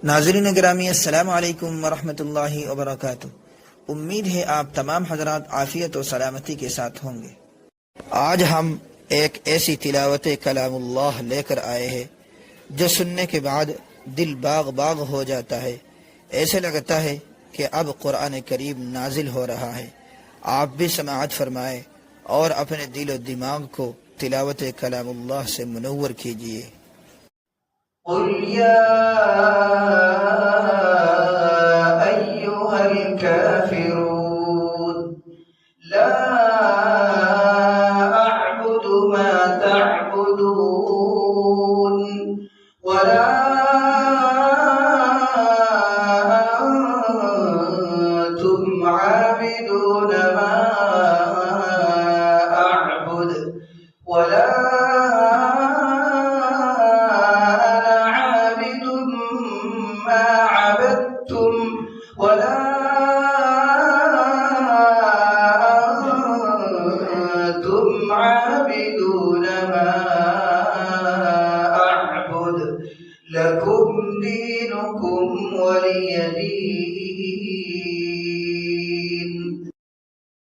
नाज़रीन गिरामी अस्सलामु अलैकुम वरहमतुल्लाहि वबरकातुह। उम्मीद है आप तमाम हजरात आफियत और सलामती के साथ होंगे। आज हम एक ऐसी तिलावत कलामुल्लाह लेकर आए हैं जो सुनने के बाद दिल बाग बाग हो जाता है। ऐसे लगता है कि अब कुरान करीम नाजिल हो रहा है। आप भी समाअत फरमाएं और अपने दिल और दिमाग को तिलावत कलामुल्लाह से मुनव्वर कीजिए। قل يا أيها الكافرون لا أعبد ما تعبدون ولا أنتم عابدون ما أعبد ولا ولا أنتم عابدون ما أعبد لكم دينكم ولي دين